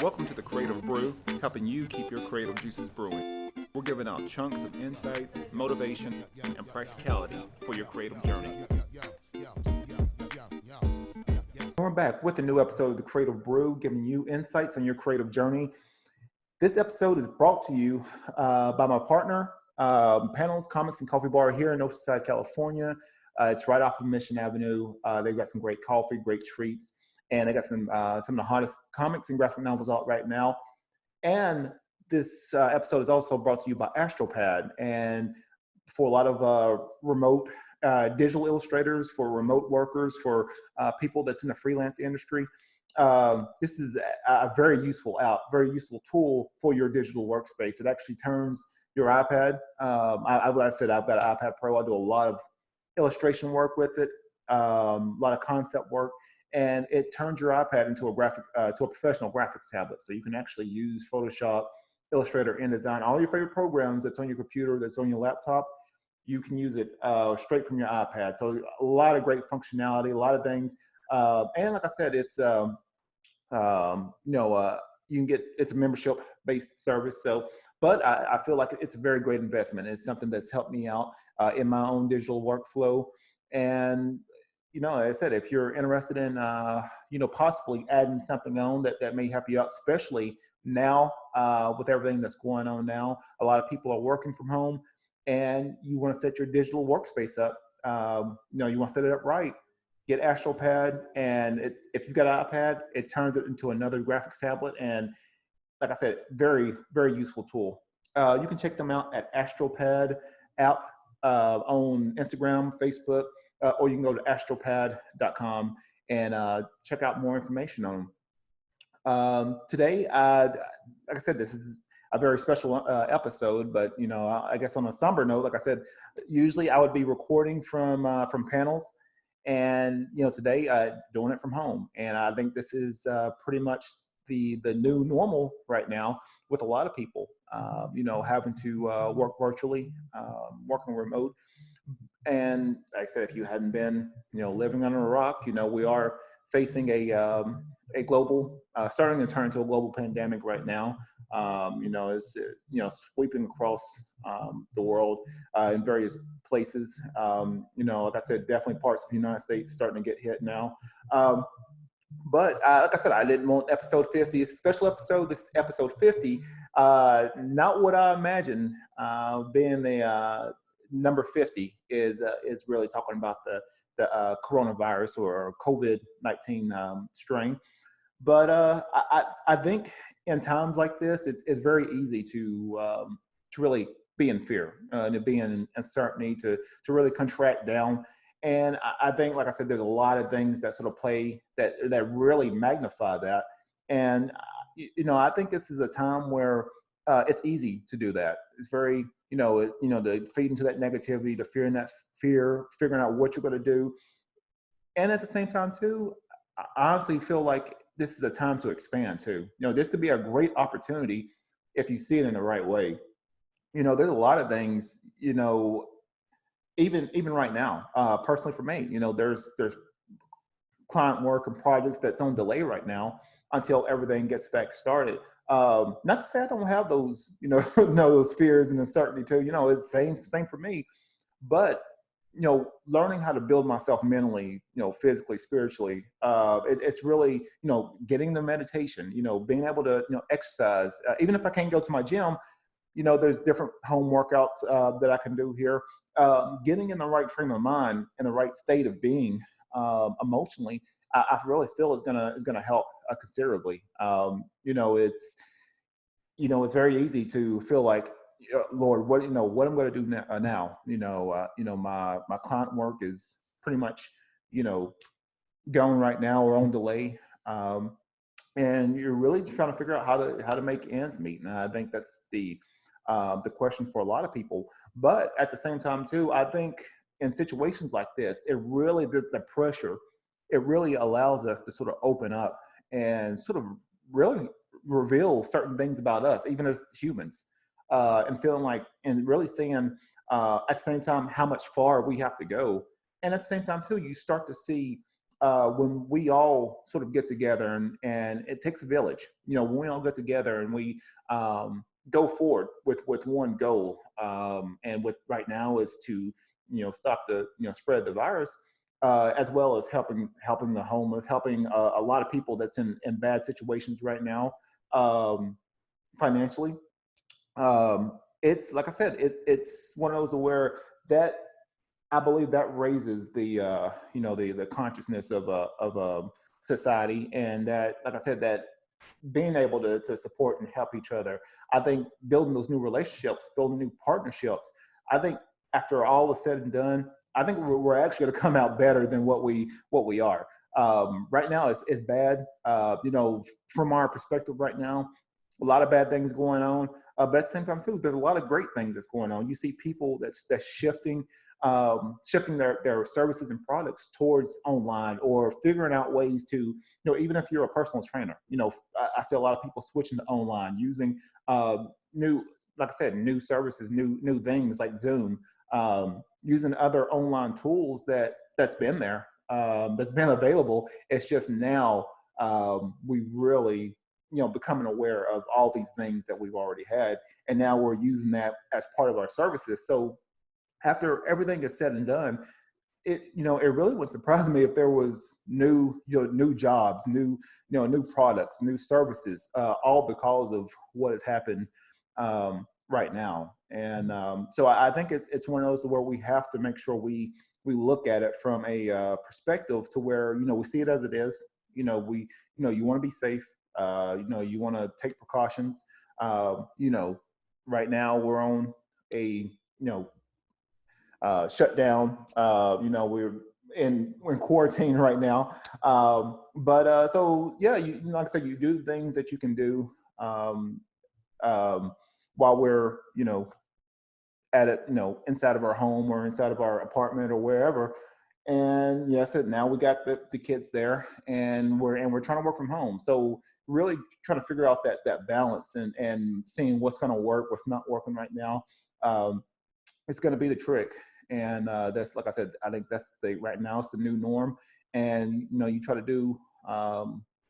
Welcome to the Creative Brew, helping you keep your creative juices brewing. We're giving out chunks of insight, motivation, and practicality for your creative journey. We're back with a new episode of the Creative Brew, giving you insights on your creative journey. This episode is brought to you by my partner, Panels, Comics, and Coffee Bar here in Oceanside, California. It's right off of Mission Avenue. They've got some great coffee, great treats. And they got some of the hottest comics and graphic novels out right now. And this episode is also brought to you by Astropad. And for a lot of remote digital illustrators, for remote workers, for people that's in the freelance industry, this is a very useful app, very useful tool for your digital workspace. It actually turns your iPad. I said I've got an iPad Pro. I do a lot of illustration work with it, a lot of concept work. And it turns your iPad into a professional graphics tablet. So you can actually use Photoshop, Illustrator, InDesign, all your favorite programs that's on your computer, that's on your laptop. You can use it straight from your iPad. So a lot of great functionality, a lot of things. And like I said, it's you can get, it's a membership-based service. So, but I feel like it's a very great investment. It's something that's helped me out in my own digital workflow. And like I said, if you're interested in, possibly adding something on that may help you out, especially now with everything that's going on now, a lot of people are working from home, and you want to set your digital workspace up. You want to set it up right. Get Astropad, and if you've got an iPad, it turns it into another graphics tablet. And like I said, very, very useful tool. You can check them out at Astropad app on Instagram, Facebook. Or you can go to astropad.com and check out more information on them. Today, like I said, this is a very special episode, but I guess on a somber note, like I said, usually I would be recording from Panels, and today doing it from home. And I think this is pretty much the new normal right now with a lot of people, having to work virtually, working remote. And like I said, if you hadn't been, living under a rock, we are facing a global, starting to turn into a global pandemic right now. It's sweeping across the world in various places. Like I said, definitely parts of the United States starting to get hit now. But like I said, I didn't want episode 50. It's a special episode. This is episode 50. Not what I imagined being the number 50 is really talking about the coronavirus or COVID-19 strain. But I think in times like this, it's very easy to really be in fear, to be in uncertainty, to really contract down. And I think, like I said, there's a lot of things that sort of play that really magnify that. And I think this is a time where it's easy to do that. It's very to feed into that negativity, to fear in that fear, figuring out what you're going to do. And at the same time, too, I honestly feel like this is a time to expand, too. This could be a great opportunity if you see it in the right way. There's a lot of things, even right now, personally for me, there's client work and projects that's on delay right now until everything gets back started. Not to say I don't have those, those fears and uncertainty too. It's same for me. But learning how to build myself mentally, physically, spiritually, it's really, getting the meditation, being able to, exercise. Even if I can't go to my gym, there's different home workouts that I can do here. Getting in the right frame of mind and the right state of being emotionally, I really feel is gonna help considerably. It's very easy to feel like, Lord, what I'm going to do now. My client work is pretty much going right now or on delay, and you're really trying to figure out how to make ends meet. And I think that's the question for a lot of people. But at the same time, too, I think in situations like this, the pressure, it really allows us to sort of open up and sort of really reveal certain things about us, even as humans, and feeling like, and really seeing at the same time how much far we have to go. And at the same time, too, you start to see when we all sort of get together, and it takes a village, when we all get together and we go forward with one goal, and what right now is to stop the spread of the virus, as well as helping the homeless, helping a lot of people that's in bad situations right now, financially. It's like I said, it's one of those to where that I believe that raises the the consciousness of a society, and that, like I said, that being able to support and help each other. I think building those new relationships, building new partnerships. I think after all is said and done, I think we're actually going to come out better than what we are. Right now, it's bad. From our perspective, right now, a lot of bad things going on. But at the same time, too, there's a lot of great things that's going on. You see people that's shifting their services and products towards online, or figuring out ways to, even if you're a personal trainer, I see a lot of people switching to online, using new, like I said, new services, new things like Zoom, using other online tools that's been there, that's been available. It's just now we've really becoming aware of all these things that we've already had, and now we're using that as part of our services. So after everything is said and done, it really would surprise me if there was new jobs, new products, new services, all because of what has happened right now. And so I think it's one of those where we have to make sure we look at it from a perspective to where we see it as it is. You want to be safe. You want to take precautions. Right now we're on a shutdown. We're in quarantine right now. So yeah, like I said, you do things that you can do while we're at it, inside of our home or inside of our apartment or wherever. And yes, now we got the kids there, and we're trying to work from home. So really trying to figure out that balance, and seeing what's going to work, what's not working right now. It's going to be the trick. And that's, like I said, I think that's right now it's the new norm. And you try to do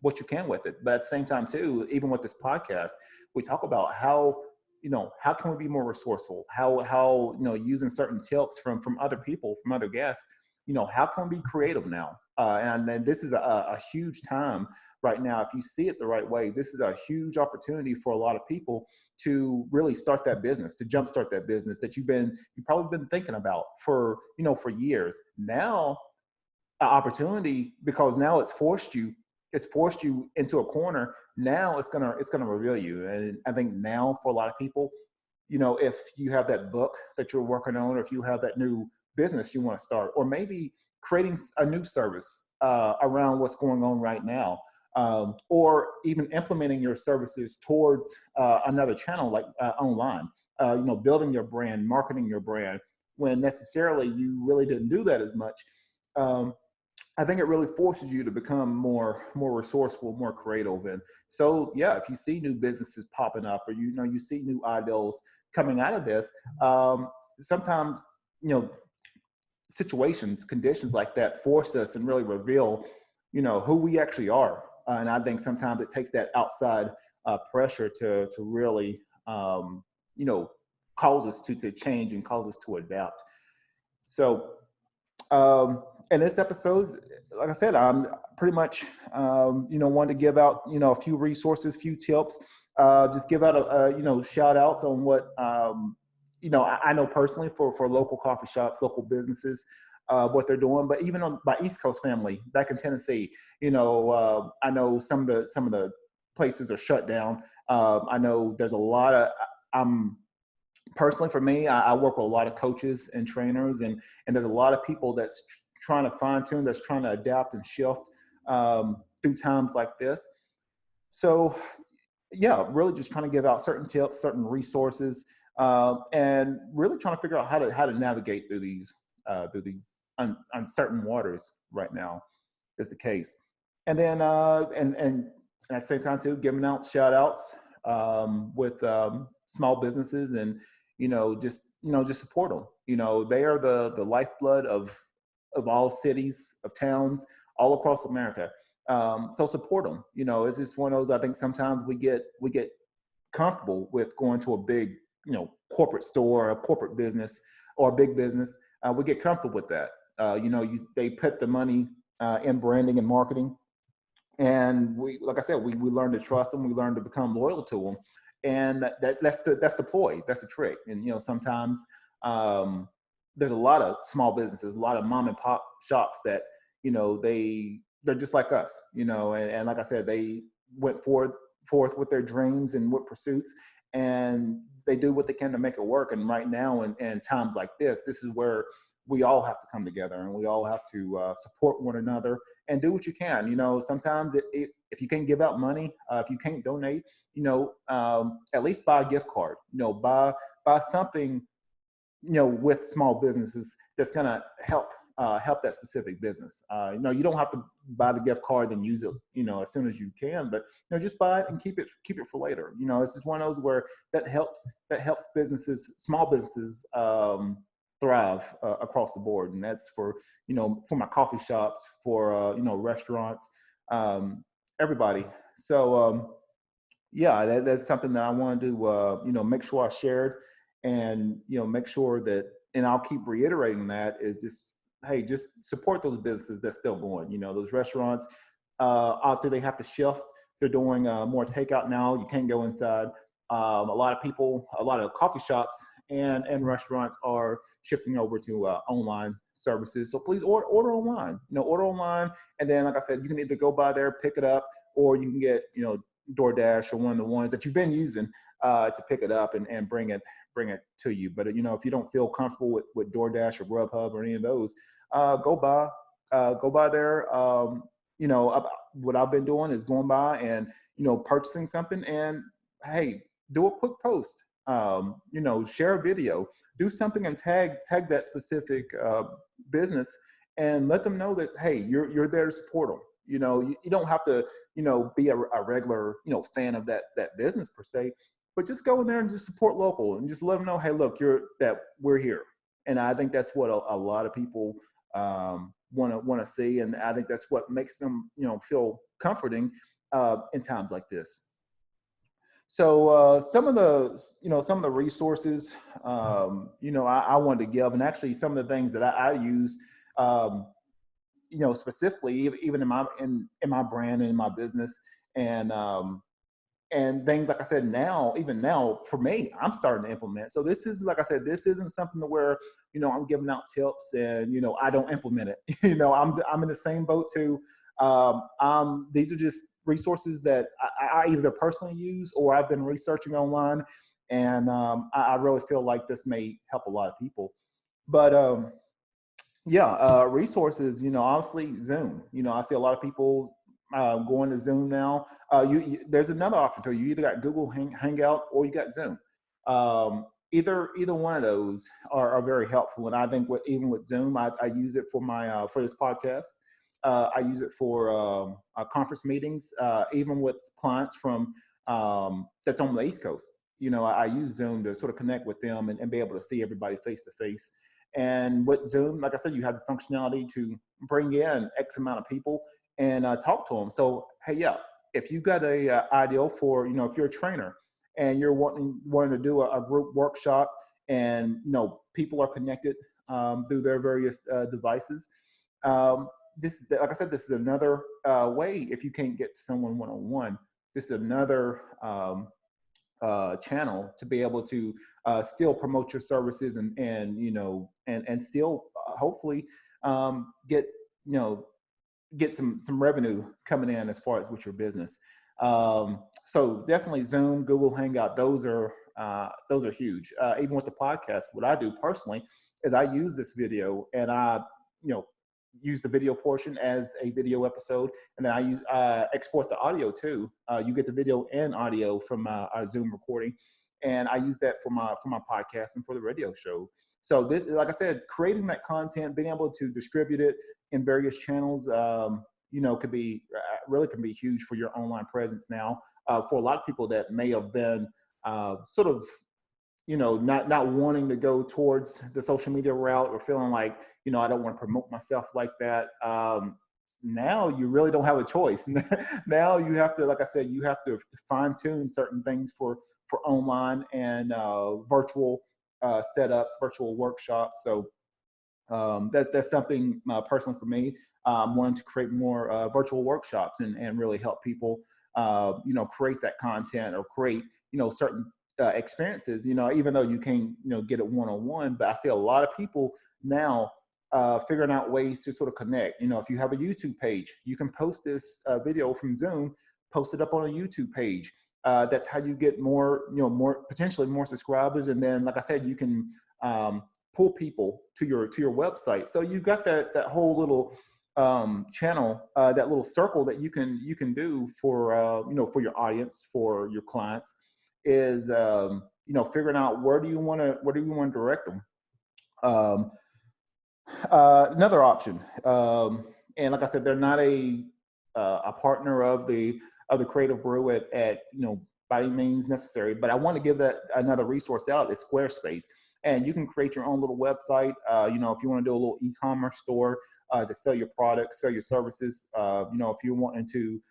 what you can with it. But at the same time too, even with this podcast, we talk about how can we be more resourceful? How using certain tips from other people, from other guests. How can we be creative now? And then this is a huge time right now. If you see it the right way, this is a huge opportunity for a lot of people to really start that business, to jumpstart that business that you've probably been thinking about for years. Now, an opportunity, because now it's forced you into a corner. Now it's gonna reveal you. And I think now for a lot of people, if you have that book that you're working on, or if you have that new business you want to start, or maybe creating a new service around what's going on right now, or even implementing your services towards another channel like online, building your brand, marketing your brand, when necessarily you really didn't do that as much. I think it really forces you to become more resourceful, more creative. And so, yeah, if you see new businesses popping up, or you see new ideals coming out of this, sometimes situations, conditions like that force us and really reveal who we actually are. And I think sometimes it takes that outside pressure to really cause us to change and cause us to adapt. So in this episode, like I said, I'm pretty much, wanted to give out, a few resources, few tips, just give out shout outs on what, I know personally for local coffee shops, local businesses, what they're doing. But even on my East Coast family back in Tennessee, I know some of the places are shut down. I know there's a lot of, personally for me, I work with a lot of coaches and trainers, and there's a lot of people that's trying to fine tune, that's trying to adapt and shift through times like this. So yeah, really just trying to give out certain tips, certain resources, and really trying to figure out how to navigate through these uncertain waters right now is the case. And then and at the same time too, giving out shout outs with small businesses, and just support them. They are the lifeblood of all cities, of towns, all across America. So support them. You know, it's just one of those. I think sometimes we get comfortable with going to a big, you know, corporate store, a corporate business, or a big business. We get comfortable with that. You know, they put the money in branding and marketing, and we, like I said, we learn to trust them. We learn to become loyal to them, and that's the ploy. That's the trick. And you know, sometimes there's a lot of small businesses, a lot of mom and pop shops that, you know, they're just like us, you know, and like I said, they went forth with their dreams and with pursuits, and they do what they can to make it work. And right now, in times like this is where we all have to come together, and we all have to support one another and do what you can. You know, sometimes if you can't give out money, if you can't donate, you know, at least buy a gift card. You know, buy something, you know, with small businesses that's gonna help that specific business. You know, you don't have to buy the gift card and use it, you know, as soon as you can, but you know, just buy it and keep it for later. You know, it's just one of those where that helps businesses, small businesses, thrive across the board. And that's for, you know, for my coffee shops, for you know, restaurants, everybody. So yeah, that's something that I wanted to you know, make sure I shared, and you know, make sure that, and I'll keep reiterating that, is just, hey, just support those businesses that's still going. You know, those restaurants, obviously they have to shift. They're doing more takeout now. You can't go inside. A lot of people, a lot of coffee shops and restaurants are shifting over to online services. So please order online. You know, order online, and then, like I said, you can either go by there, pick it up, or you can get, you know, DoorDash or one of the ones that you've been using to pick it up and bring it to you. But you know, if you don't feel comfortable with DoorDash or Grubhub or any of those, go by there. You know, what I've been doing is going by and, you know, purchasing something, and hey, do a quick post. You know, share a video, do something, and tag that specific business, and let them know that, hey, you're there to support them. You know, you don't have to, you know, be a regular, you know, fan of that business per se, but just go in there and just support local, and just let them know, hey, look, we're here. And I think that's what a lot of people want to see, and I think that's what makes them, you know, feel comforting in times like this. So some of the, you know, some of the resources, you know, I wanted to give, and actually some of the things that I use, um, you know, specifically even in my brand and in my business, and things, like I said, now, even now, for me, I'm starting to implement. So this is, like I said, this isn't something to where, you know, I'm giving out tips and, you know, I don't implement it. You know, I'm in the same boat too. These are just resources that I either personally use or I've been researching online, and I really feel like this may help a lot of people. But yeah, resources, you know, obviously Zoom. You know, I see a lot of people going to Zoom now. There's another option too. You either got Google Hangout or you got Zoom. Either one of those are very helpful. And I think even with Zoom, I use it for my for this podcast. I use it for conference meetings, even with clients from that's on the East Coast. You know, I use Zoom to sort of connect with them and be able to see everybody face to face. And with Zoom, like I said, you have the functionality to bring in X amount of people and talk to them. So, hey, yeah, if you got a ideal for, you know, if you're a trainer and you're wanting to do a group workshop, and you know, people are connected through their various devices. This, like I said, this is another way. If you can't get to someone one-on-one, this is another channel to be able to still promote your services, and you know, and still hopefully get, you know, get some revenue coming in as far as with your business. So definitely Zoom, Google Hangout, those are huge. Even with the podcast, what I do personally is I use this video, and I, you know, use the video portion as a video episode, and then I export the audio too. You get the video and audio from our Zoom recording, and I use that for my podcast and for the radio show. So this, like I said, creating that content, being able to distribute it in various channels, you know, could be really can be huge for your online presence now. For a lot of people that may have been sort of, you know, not wanting to go towards the social media route, or feeling like, you know, I don't want to promote myself like that. now you really don't have a choice. Now you have to, like I said, you have to fine tune certain things for online and virtual setups, virtual workshops. So that's something personally for me. I'm wanting to create more virtual workshops and really help people, create that content or create, certain experiences. Even though you can't, get it one-on-one, but I see a lot of people now figuring out ways to sort of connect. If you have a YouTube page, you can post this video from Zoom, post it up on a YouTube page. That's how you get more, more potentially more subscribers. And then, like I said, you can pull people to your website. So you've got that whole little channel, that little circle that you can do for for your audience, for your clients, is figuring out where do you want to direct them. Another option, and like I said, they're not a partner of the Creative Brew at by any means necessary, but I want to give that another resource out. It's Squarespace, and you can create your own little website. If you want to do a little e-commerce store to sell your products, sell your services. If you're wanting to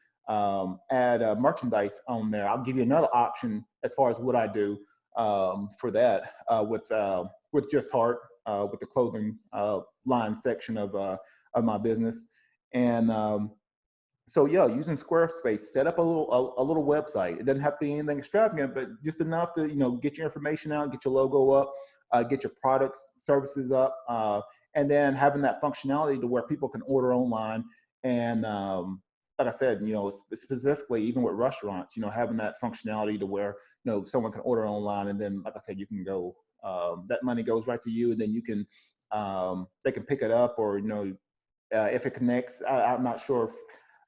add merchandise on there, I'll give you another option as far as what I do for that with Just Heart, with the clothing line section of my business. And so yeah, using Squarespace, set up a little website. It doesn't have to be anything extravagant, but just enough to get your information out, get your logo up, get your products, services up, and then having that functionality to where people can order online. And like I said, specifically even with restaurants, having that functionality to where someone can order online, and then like I said, you can go, that money goes right to you, and then you can they can pick it up, or if it connects. I'm not sure if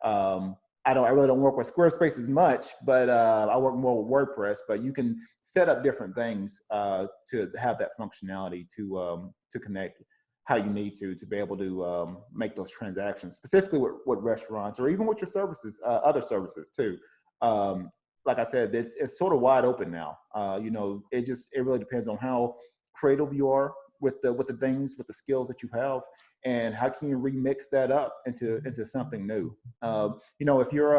I really don't work with Squarespace as much, but I work more with WordPress. But you can set up different things to have that functionality to connect how you need to be able to make those transactions, specifically with restaurants, or even with your services, other services too. Like I said, it's sort of wide open now. It really depends on how creative you are with the things, with the skills that you have, and how can you remix that up into something new. If you're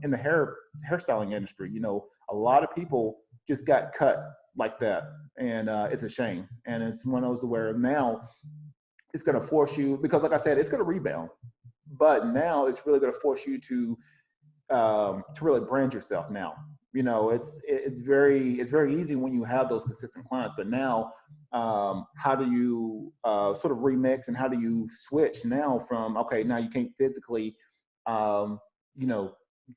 in the hairstyling industry, a lot of people just got cut like that, and it's a shame. And it's one of those to where now it's going to force you, because like I said, it's going to rebound, but now it's really going to force you to really brand yourself now. It's very easy when you have those consistent clients, but now how do you sort of remix, and how do you switch now from, okay, now you can't physically do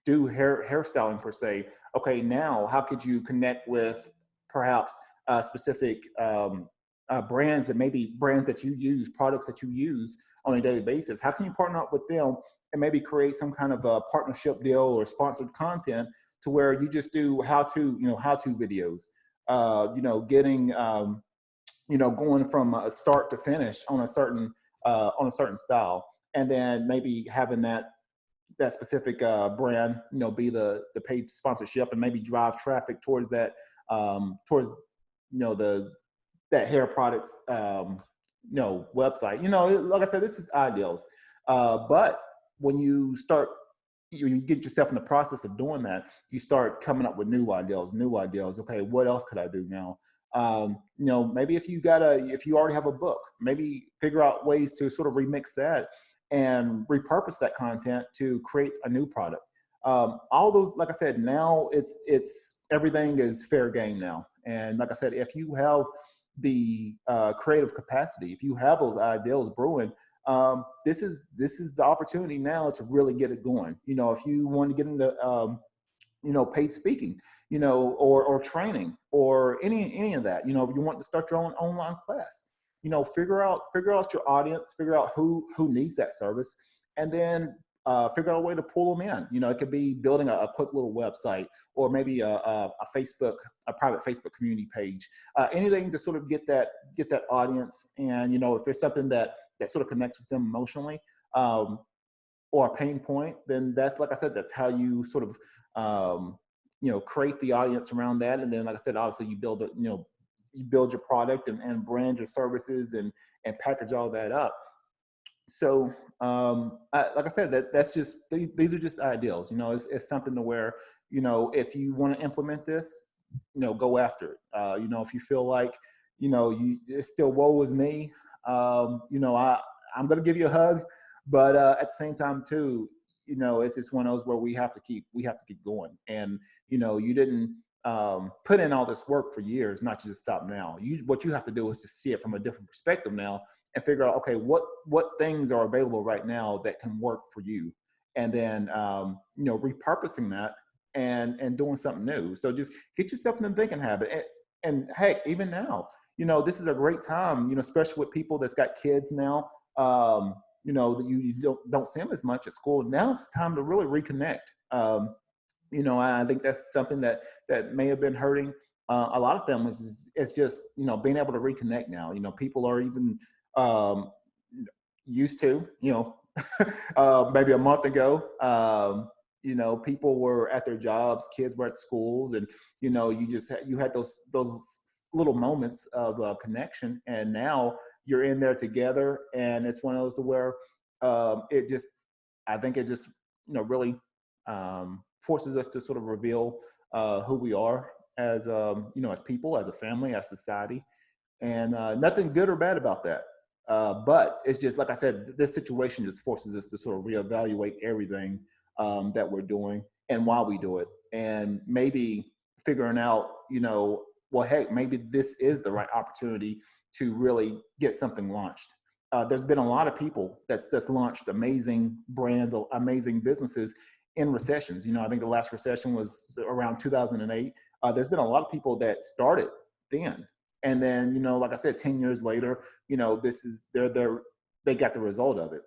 hairstyling per se. Okay, now how could you connect with perhaps specific brands that you use, products that you use on a daily basis? How can you partner up with them and maybe create some kind of a partnership deal or sponsored content to where you just do how-to videos, getting, going from a start to finish on a certain style, and then maybe having that specific brand, be the paid sponsorship, and maybe drive traffic towards that, that hair products, website. Like I said, this is ideals. But when you start, you get yourself in the process of doing that, you start coming up with new ideals. Okay, what else could I do now? Maybe if you already have a book, maybe figure out ways to sort of remix that and repurpose that content to create a new product. All those, like I said, now it's everything is fair game now. And like I said, if you have the creative capacity, if you have those ideals brewing, this is the opportunity now to really get it going. If you want to get into paid speaking, or training, or any of that, if you want to start your own online class, figure out your audience, figure out who needs that service, and then figure out a way to pull them in. It could be building a quick little website, or maybe a private Facebook community page, anything to sort of get that audience. And if there's something that sort of connects with them emotionally, or a pain point, then that's, like I said, that's how you sort of create the audience around that. And then, like I said, obviously you build you build your product and brand your services and package all that up. So, like I said, that's just these are just ideals. It's something to where if you want to implement this, go after it. If you feel like it's still woe is me. I'm gonna give you a hug, but at the same time too, it's just one of those where we have to keep going. And you didn't put in all this work for years, not to just stop now. What you have to do is to see it from a different perspective now and figure out, okay, what things are available right now that can work for you, and then repurposing that and doing something new. So just get yourself in the thinking habit, and heck, even now, this is a great time, especially with people that's got kids now. That you don't see them as much at school. Now it's time to really reconnect. I think that's something that may have been hurting a lot of families. Is just being able to reconnect now. People are even um, used to maybe a month ago. People were at their jobs, kids were at schools, and you had those little moments of connection, and now you're in there together, and it's one of those where it just I think it just really forces us to sort of reveal who we are as as people, as a family, as society, and nothing good or bad about that. But it's just like I said, this situation just forces us to sort of reevaluate everything that we're doing and why we do it, and maybe figuring out, well, hey, maybe this is the right opportunity to really get something launched. There's been a lot of people that's launched amazing brands, amazing businesses in recessions. I think the last recession was around 2008. There's been a lot of people that started then, and then like I said, 10 years later, this is they got the result of it.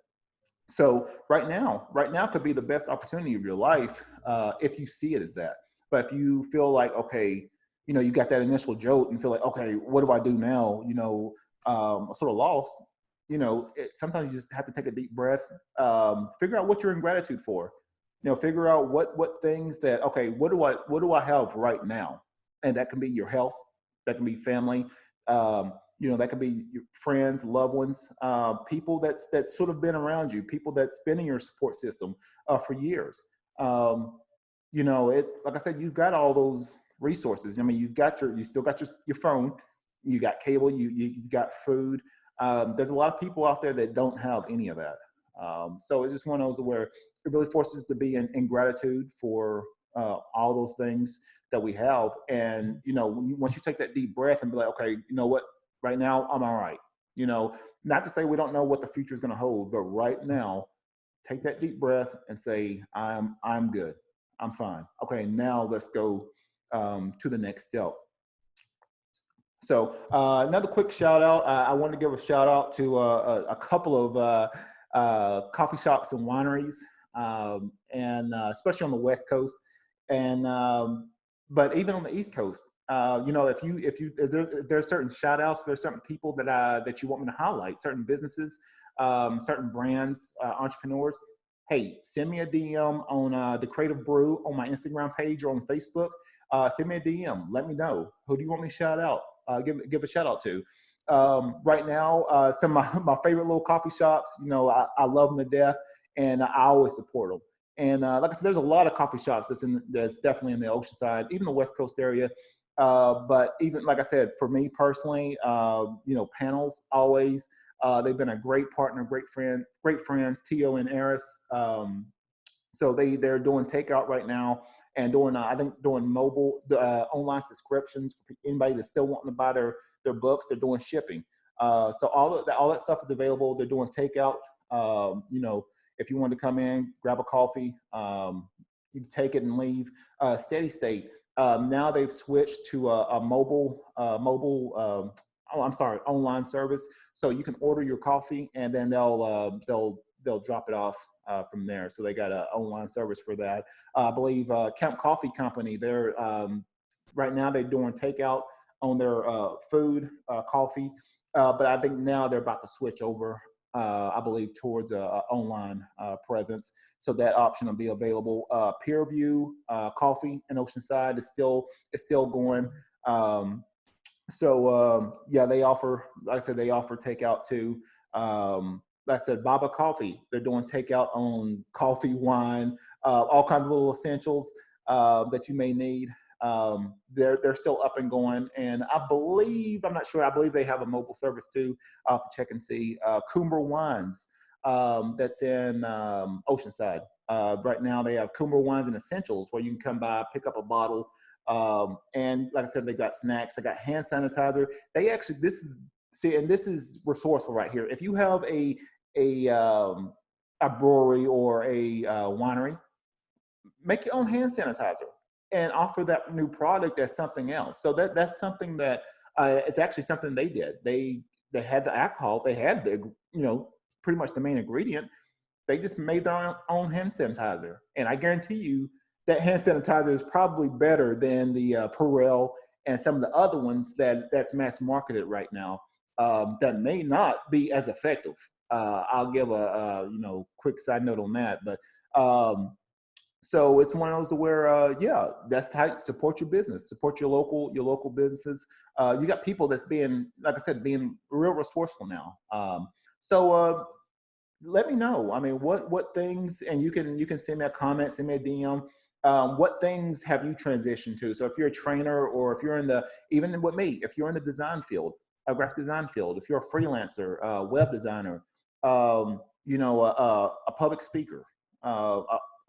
So right now could be the best opportunity of your life, if you see it as that. But if you feel like, okay, you got that initial jolt and feel like, okay, what do I do now? Sort of lost. Sometimes you just have to take a deep breath, figure out what you're in gratitude for. Figure out what things that, okay, what do I have right now, and that can be your health, that can be family. That could be your friends, loved ones, people that's sort of been around you, people that's been in your support system for years. It's like I said, you've got all those resources. I mean, you still got your phone, you got cable, you got food. There's a lot of people out there that don't have any of that. So it's just one of those where it really forces us to be in gratitude for all those things that we have. And once you take that deep breath and be like, okay, you know what, right now I'm all right. Not to say we don't know what the future is going to hold, but right now, take that deep breath and say, I'm good, I'm fine. Okay, now let's go to the next step. So another quick shout out. I want to give a shout out to a couple of coffee shops and wineries, and especially on the West Coast, and but even on the East Coast. If there are certain shout outs, there's certain people that you want me to highlight, certain businesses, certain brands, entrepreneurs. Hey, send me a DM on the Creative Brew on my Instagram page or on Facebook. Send me a DM. Let me know, who do you want me to shout out. Give a shout out to. Right now, some of my favorite little coffee shops. I love them to death, and I always support them. And like I said, there's a lot of coffee shops that's definitely in the Oceanside, even the West Coast area. But even like I said, for me personally, Panels always. They've been a great partner, great friends. Tio and Eris. So they're doing takeout right now, and doing I think doing mobile online subscriptions for anybody that's still wanting to buy their books. They're doing shipping. So all that stuff is available. They're doing takeout. If you want to come in, grab a coffee, you can take it and leave. Steady State. Now they've switched to a online service. So you can order your coffee, and then they'll drop it off from there. So they got an online service for that. I believe Kemp Coffee Company, they're right now they're doing takeout on their food, coffee, but I think now they're about to switch over, I believe, towards a online presence. So that option will be available. Peerview Coffee in Oceanside is still going. Yeah, they offer, like I said, they offer takeout too. like I said, Baba Coffee. They're doing takeout on coffee, wine, all kinds of little essentials that you may need. They're still up and going, and I believe, I'm not sure, I believe they have a mobile service too. I'll have to check and see. Coomer Wines, that's in Oceanside. Right now they have Coomer Wines and Essentials, where you can come by, pick up a bottle, and like I said, they got snacks, they got hand sanitizer. They actually, this is, see, and this is resourceful right here. If you have a um, a brewery or a winery, make your own hand sanitizer and offer that new product as something else. So that's something that it's actually something they did. They had the alcohol, they had the, you know, pretty much the main ingredient. They just made their own hand sanitizer, and I guarantee you that hand sanitizer is probably better than the Perel and some of the other ones that's mass marketed right now. That may not be as effective. I'll give a, you know, quick side note on that, but so it's one of those where, yeah, that's how you support your business, support your local businesses. You got people that's being, like I said, being real resourceful now. So let me know. I mean, what things, and you can send me a comment, send me a DM. What things have you transitioned to? So if you're a trainer, or if you're in the, even with me, if you're in the design field, a graphic design field, if you're a freelancer, web designer, you know, a public speaker,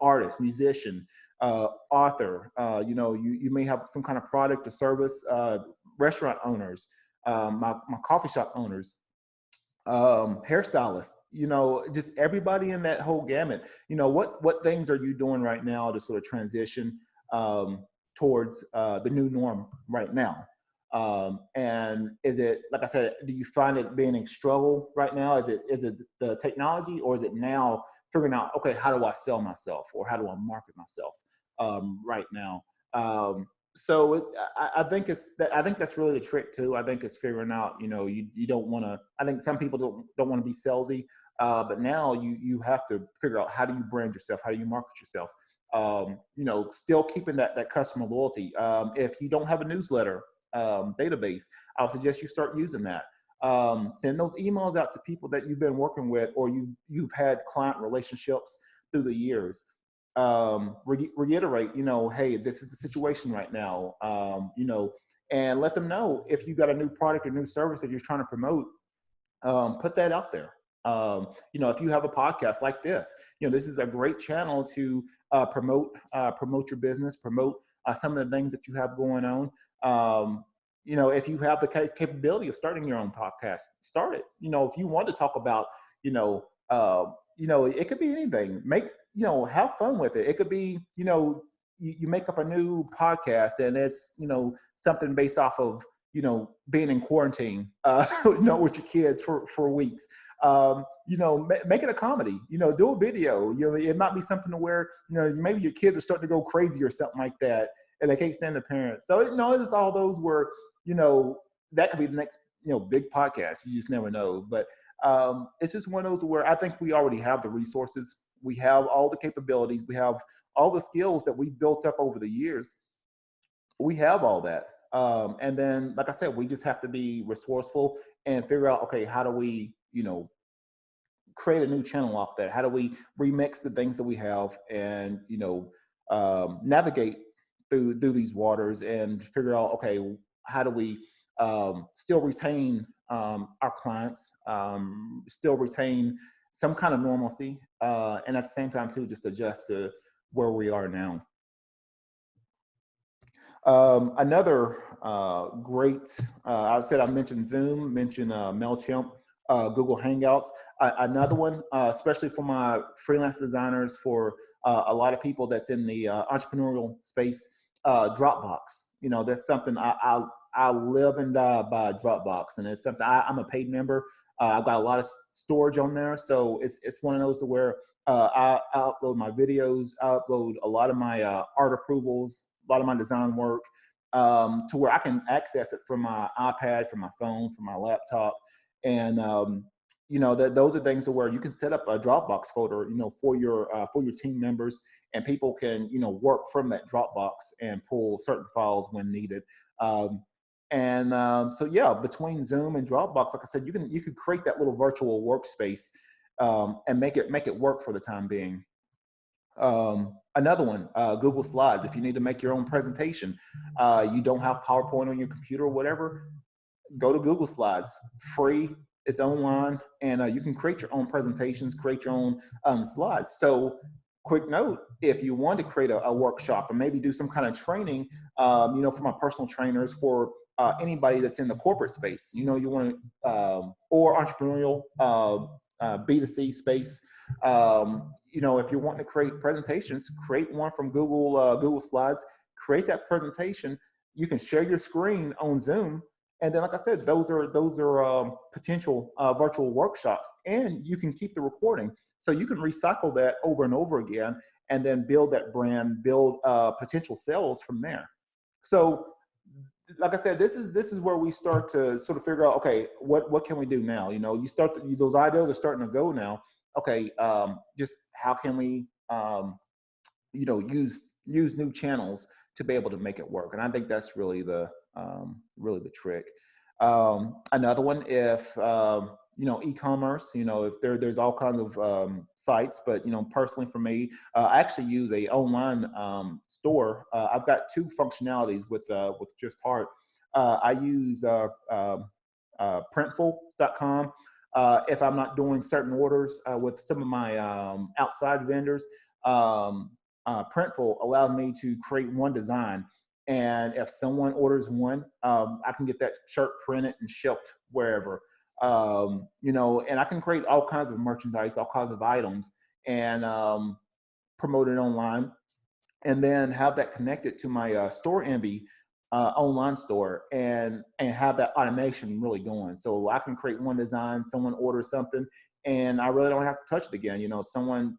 artist, musician, author, you know, you may have some kind of product or service, restaurant owners, my coffee shop owners, hairstylists, you know, just everybody in that whole gamut. You know, what things are you doing right now to sort of transition towards the new norm right now? And is it, like I said, do you find it being a struggle right now? Is it the technology, or is it now figuring out, okay, how do I sell myself, or how do I market myself right now? So I think it's that, I think that's really the trick too. I think it's figuring out, you know, you don't want to, I think some people don't want to be salesy, but now you have to figure out, how do you brand yourself, how do you market yourself, you know, still keeping that customer loyalty. If you don't have a newsletter database, I would suggest you start using that. Send those emails out to people that you've been working with, or you've had client relationships through the years. Reiterate, you know, hey, this is the situation right now, you know, and let them know if you got a new product or new service that you're trying to promote. Put that out there. You know, if you have a podcast like this, you know, this is a great channel to promote your business, promote some of the things that you have going on. You know, if you have the capability of starting your own podcast, start it. You know, if you want to talk about, you know, it could be anything. Make, you know, have fun with it. It could be, you know, you make up a new podcast, and it's, you know, something based off of, you know, being in quarantine, you know, with your kids for weeks. You know, make it a comedy, you know, do a video, you know, it might be something to where, you know, maybe your kids are starting to go crazy or something like that, and they can't stand the parents. So, you know, it's all those where, you know, that could be the next, you know, big podcast. You just never know. But it's just one of those where I think we already have the resources. We have all the capabilities. We have all the skills that we built up over the years. We have all that. And then, like I said, we just have to be resourceful and figure out, okay, how do we, you know, create a new channel off that? How do we remix the things that we have, and, you know, navigate through these waters, and figure out, okay, how do we still retain our clients, still retain some kind of normalcy, and at the same time too, just adjust to where we are now. Another great, I said I mentioned Zoom, mentioned MailChimp, Google Hangouts. Another one, especially for my freelance designers, for a lot of people that's in the entrepreneurial space, Dropbox. You know, that's something I live and die by Dropbox, and it's something I'm a paid member. I've got a lot of storage on there, so it's one of those to where I upload my videos, I upload a lot of my art approvals, a lot of my design work, to where I can access it from my iPad, from my phone, from my laptop. And, you know, those are things where you can set up a Dropbox folder, you know, for your team members, and people can, you know, work from that Dropbox and pull certain files when needed. So yeah, between Zoom and Dropbox, like I said, you could create that little virtual workspace, and make it work for the time being. Another one, Google Slides. If you need to make your own presentation, you don't have PowerPoint on your computer or whatever, go to Google Slides. Free, it's online, and you can create your own presentations, create your own slides. So, quick note: if you want to create a workshop or maybe do some kind of training, for my personal trainers, for anybody that's in the corporate space, you want to, or entrepreneurial B2C space, if you're wanting to create presentations, create one from Google Slides, create that presentation. You can share your screen on Zoom. And then, like I said, those are potential virtual workshops, and you can keep the recording, so you can recycle that over and over again, and then build that brand, build potential sales from there. So, like I said, this is where we start to sort of figure out, okay, what can we do now? Those ideas are starting to go now. Okay, just how can we use new channels to be able to make it work? And I think that's really the trick. Another one, if e-commerce, if there's all kinds of sites, but personally for me, I actually use a online store. I've got two functionalities with Just Heart. I use printful.com. If I'm not doing certain orders with some of my outside vendors, Printful allows me to create one design. And if someone orders one, I can get that shirt printed and shipped wherever. And I can create all kinds of merchandise, all kinds of items, and promote it online, and then have that connected to my Store Envy online store, and have that automation really going. So I can create one design, someone orders something, and I really don't have to touch it again. Someone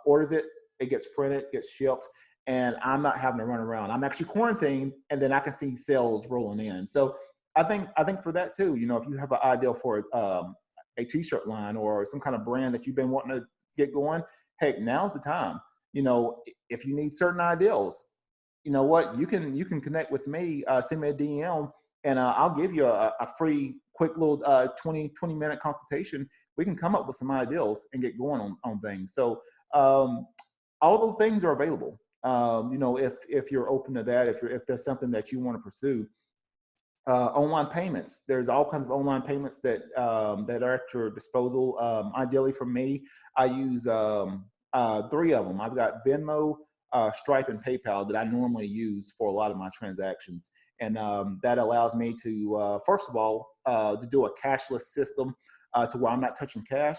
orders it, it gets printed, gets shipped, and I'm not having to run around. I'm actually quarantined, and then I can see sales rolling in. So I think for that too, if you have an idea for a t-shirt line or some kind of brand that you've been wanting to get going, hey, now's the time. If you need certain ideals, you know what, you can connect with me, send me a DM, and I'll give you a free, quick little 20 minute consultation. We can come up with some ideals and get going on things. So all those things are available. If you're open to that, if there's something that you want to pursue. Online payments. There's all kinds of online payments that are at your disposal. Ideally for me, I use three of them. I've got Venmo, Stripe, and PayPal that I normally use for a lot of my transactions. And that allows me to, first of all, to do a cashless system to where I'm not touching cash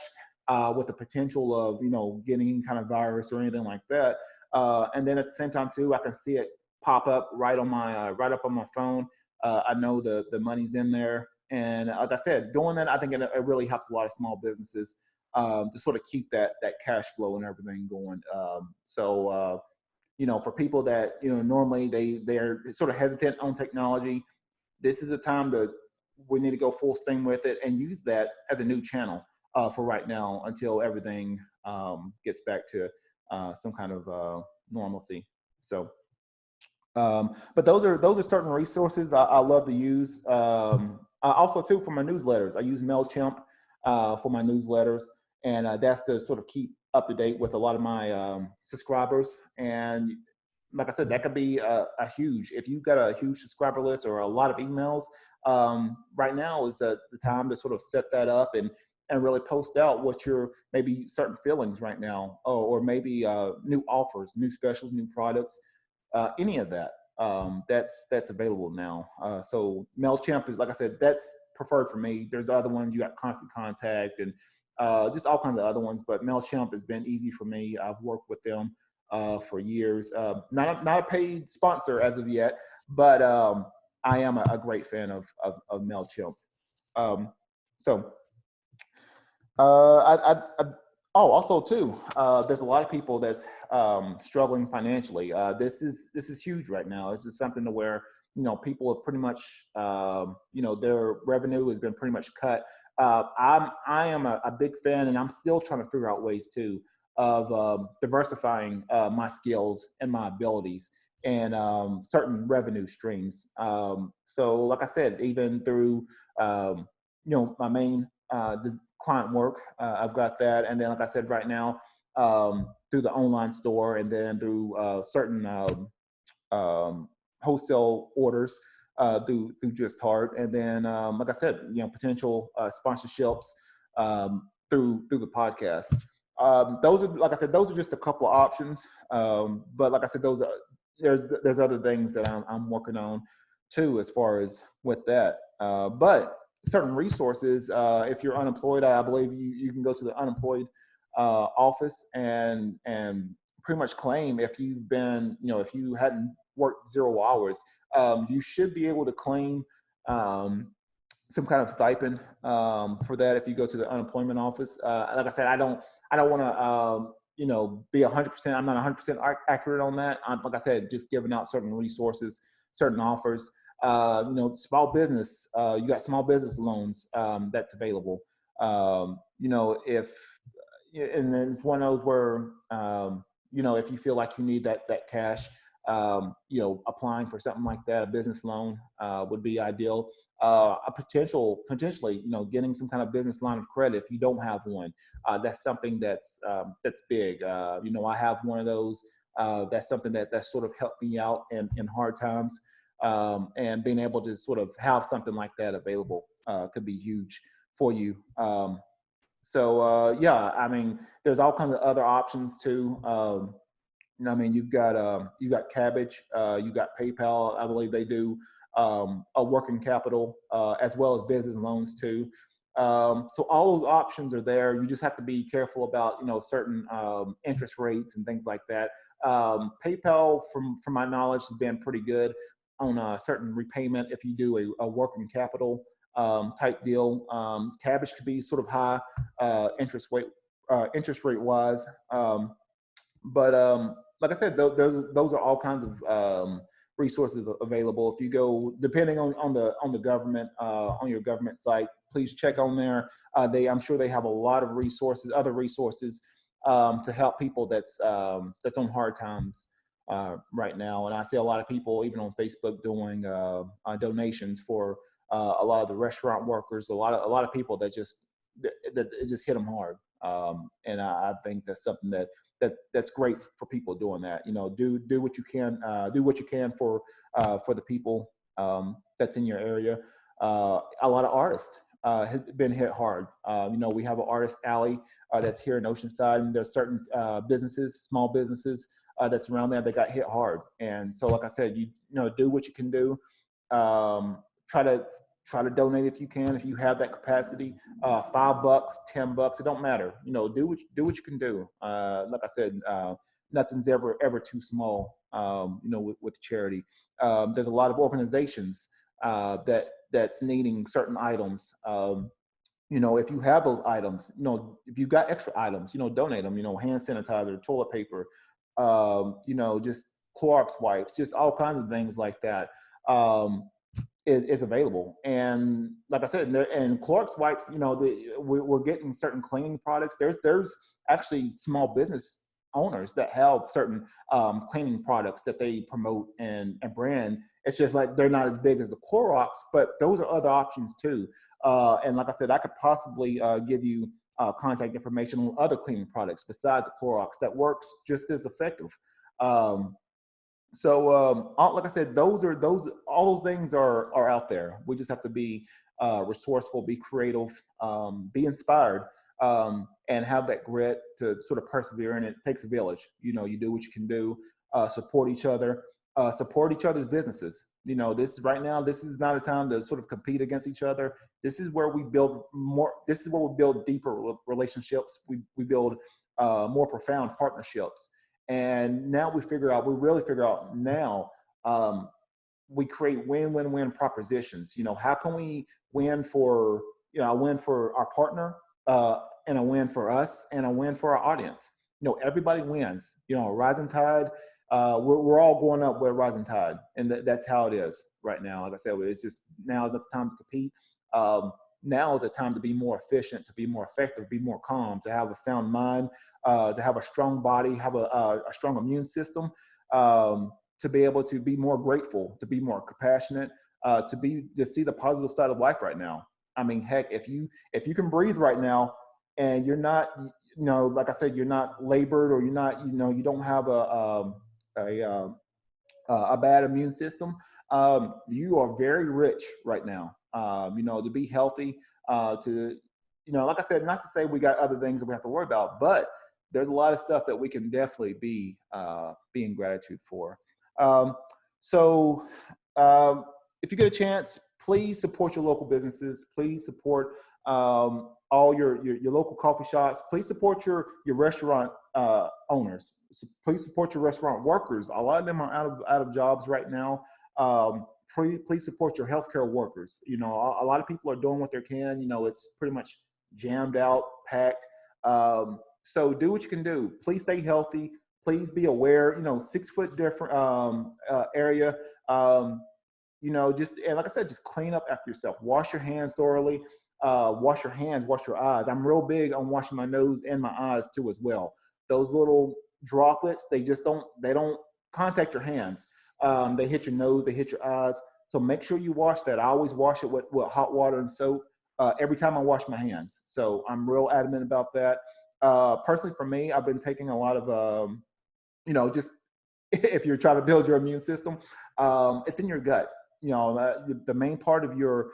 with the potential of, getting any kind of virus or anything like that. And then at the same time too, I can see it pop up right up on my phone. I know the money's in there. And like I said, doing that, I think it really helps a lot of small businesses to sort of keep that cash flow and everything going. For people that, normally they're sort of hesitant on technology, this is a time we need to go full steam with it and use that as a new channel for right now until everything gets back to some kind of normalcy. So. But those are certain resources I love to use. Also too, for my newsletters, I use MailChimp for my newsletters, and that's to sort of keep up to date with a lot of my subscribers. And like I said, that could be a huge, if you've got a huge subscriber list or a lot of emails, right now is the time to sort of set that up and really post out what your maybe certain feelings right now, or maybe new offers, new specials, new products. Any of that, that's available now. So MailChimp is, like I said, that's preferred for me. There's other ones, you got Constant Contact and just all kinds of other ones, but MailChimp has been easy for me. I've worked with them for years. Not a paid sponsor as of yet, but I am a great fan of MailChimp. So Oh, also too, there's a lot of people that's struggling financially. This is huge right now. This is something to where people have pretty much their revenue has been pretty much cut. I am a big fan, and I'm still trying to figure out ways too of diversifying my skills and my abilities and certain revenue streams. So, like I said, even through my main client work. I've got that. And then, like I said, right now, through the online store, and then through certain wholesale orders through Just Heart, and then like I said, potential sponsorships through the podcast. Those are, like I said, those are just a couple of options. But like I said, those are there's other things that I'm working on too, as far as with that. But certain resources, if you're unemployed, I believe you can go to the unemployed office and pretty much claim, if you've been, if you hadn't worked 0 hours, you should be able to claim some kind of stipend for that if you go to the unemployment office. Like I said, I don't want to be 100%. I'm not 100% accurate on that. Like I said, just giving out certain resources, certain offers. Small business. You got small business loans that's available. If and then it's one of those where if you feel like you need that cash, applying for something like that, a business loan would be ideal. Potentially, getting some kind of business line of credit if you don't have one. That's something that's big. I have one of those. That's something that sort of helped me out in hard times, and being able to sort of have something like that available could be huge for you. Yeah, I mean, there's all kinds of other options too. You've got Cabbage, you got PayPal. I believe they do a working capital as well as business loans too. So all those options are there. You just have to be careful about certain interest rates and things like that. PayPal, from my knowledge, has been pretty good on a certain repayment if you do a working capital type deal. Cabbage could be sort of high interest rate wise, but like I said, those are all kinds of resources available. If you go, depending on the government, on your government site, please check on there. I'm sure they have a lot of resources, other resources to help people that's on hard times right now. And I see a lot of people even on Facebook doing donations for a lot of the restaurant workers, a lot of people that it just hit them hard. And I think that's something that's great for people doing that. Do what you can, for the people that's in your area. A lot of artists have been hit hard. We have an artist alley that's here in Oceanside, and there's certain businesses, small businesses that's around there that got hit hard. And so, like I said, do what you can do. Try to donate if you can, if you have that capacity. $5, $10, it don't matter. Do what you can do. Like I said, nothing's ever too small. With charity, there's a lot of organizations that's needing certain items. If you have those items, if you've got extra items, donate them. Hand sanitizer, toilet paper, just Clorox wipes, just all kinds of things like that. Is available. And like I said, and Clorox wipes, we're getting certain cleaning products. There's actually small business owners that have certain cleaning products that they promote and brand. It's just like they're not as big as the Clorox, but those are other options too. And like I said, I could possibly give you contact information on other cleaning products besides the Clorox that works just as effective. Like I said, all those things are out there. We just have to be resourceful, be creative, be inspired, and have that grit to sort of persevere. And it takes a village. You do what you can do. Support each other. Support each other's businesses. This is not a time to sort of compete against each other. This is where we build more. This is where we build deeper relationships. We build more profound partnerships. And now we really figure out now, we create win-win-win propositions. How can we win for, a win for our partner, and a win for us, and a win for our audience? Everybody wins. Rising tide, we're all going up with rising tide. And that's how it is right now. Like I said, it's just, now is the time to compete. Now is the time to be more efficient, to be more effective, be more calm, to have a sound mind, to have a strong body, have a strong immune system, to be able to be more grateful, to be more compassionate, to see the positive side of life right now. I mean, heck, if you can breathe right now and you're not, like I said, you're not labored, or you're not, you don't have a a bad immune system, you are very rich right now. To be healthy, to, like I said, not to say we got other things that we have to worry about, but there's a lot of stuff that we can definitely be in gratitude for. Um, so, if you get a chance, please support your local businesses. Please support all your local coffee shops. Please support your restaurant owners. Please support your restaurant workers. A lot of them are out of jobs right now. Please support your healthcare workers. A lot of people are doing what they can. It's pretty much jammed out, packed. So do what you can do. Please stay healthy. Please be aware. 6 foot different area. Just, and like I said, just clean up after yourself. Wash your hands thoroughly. Wash your hands, wash your eyes. I'm real big on washing my nose and my eyes too as well. Those little droplets, they don't contact your hands. They hit your nose, they hit your eyes. So make sure you wash that. I always wash it with hot water and soap every time I wash my hands. So I'm real adamant about that. Personally, for me, I've been taking a lot of, just if you're trying to build your immune system, it's in your gut. The main part of your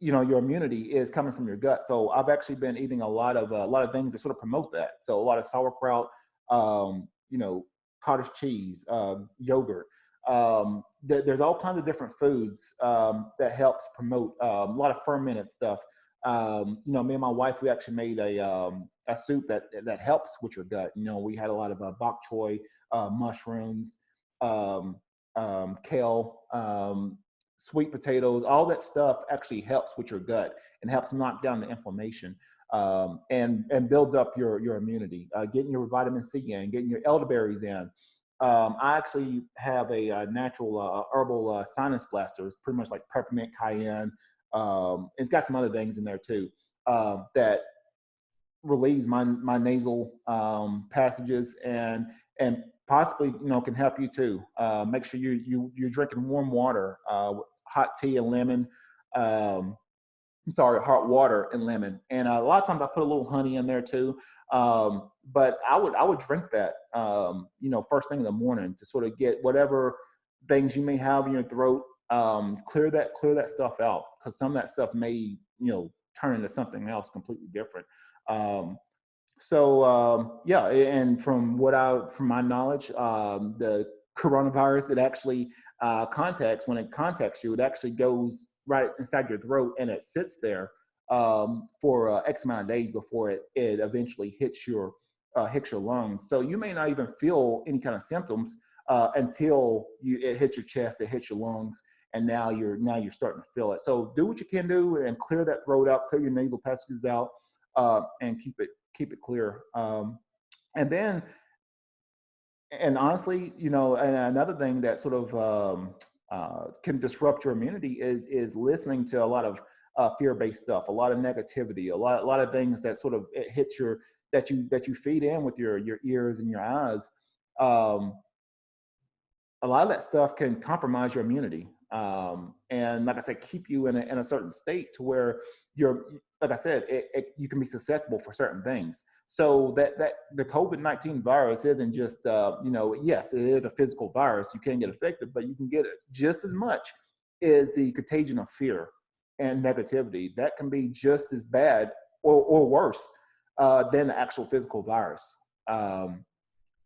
your immunity is coming from your gut. So I've actually been eating a lot of things that sort of promote that. So a lot of sauerkraut, cottage cheese, yogurt. There's all kinds of different foods that helps promote a lot of fermented stuff. Me and my wife, we actually made a soup that helps with your gut. We had a lot of bok choy, mushrooms, kale, sweet potatoes. All that stuff actually helps with your gut and helps knock down the inflammation, and builds up your immunity. Getting your vitamin C in, getting your elderberries in. I actually have a natural herbal sinus blaster. It's pretty much like peppermint, cayenne. It's got some other things in there too that relieves my nasal passages, and possibly can help you too. Make sure you're drinking warm water, hot tea and lemon. Hot water and lemon, and a lot of times I put a little honey in there too. But I would drink that first thing in the morning to sort of get whatever things you may have in your throat, clear that stuff out, because some of that stuff may turn into something else completely different. Yeah, and from my knowledge, the coronavirus, it actually when it contacts you, it actually goes right inside your throat, and it sits there for X amount of days before it eventually hits your lungs. So you may not even feel any kind of symptoms until it hits your chest, it hits your lungs, and now you're starting to feel it. So do what you can do and clear that throat out, clear your nasal passages out, and keep it clear. And honestly, and another thing that sort of can disrupt your immunity is listening to a lot of fear-based stuff, a lot of negativity, a lot of things that sort of hits that you feed in with your ears and your eyes. A lot of that stuff can compromise your immunity, and like I said, keep you in a certain state to where like I said, you can be susceptible for certain things. So that the COVID-19 virus isn't just yes, it is a physical virus. You can get affected, but you can get it just as much as the contagion of fear and negativity. That can be just as bad or worse than the actual physical virus. And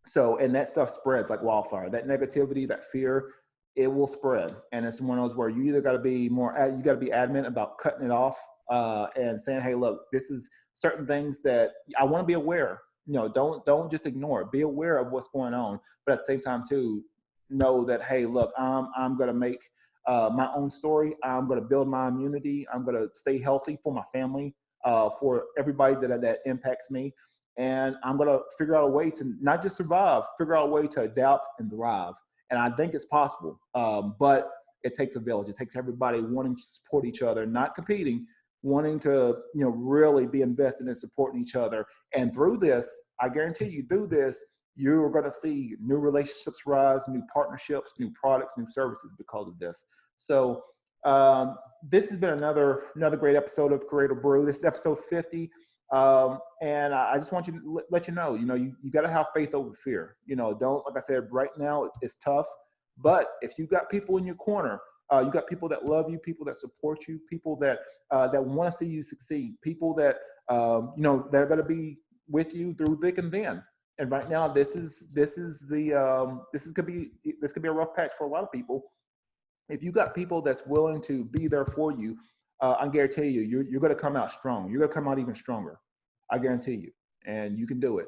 that stuff spreads like wildfire. That negativity, that fear, it will spread. And it's one of those where you either got to be adamant about cutting it off and saying, hey, look, this is certain things that I want to be aware. Don't just ignore it. Be aware of what's going on. But at the same time, too, know that, hey, look, I'm going to make my own story. I'm going to build my immunity. I'm going to stay healthy for my family, for everybody that impacts me. And I'm going to figure out a way to not just survive, figure out a way to adapt and thrive. And I think it's possible, but it takes a village. It takes everybody wanting to support each other, not competing, wanting to really be invested in supporting each other. And through this, I guarantee you, you're going to see new relationships rise, new partnerships, new products, new services because of this. So This has been another great episode of Creative Brew. This is episode 50. And I just want you to let you know, you got to have faith over fear. Don't, like I said, right now it's tough. But if you got people in your corner, you got people that love you, people that support you, people that want to see you succeed, people that they're going to be with you through thick and thin. And right now, this could be a rough patch for a lot of people. If you got people that's willing to be there for you, I guarantee you, you're going to come out strong. You're going to come out even stronger. I guarantee you, and you can do it.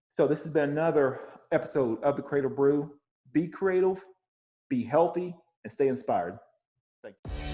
So this has been another episode of the Creative Brew. Be creative, be healthy, and stay inspired. Thank you.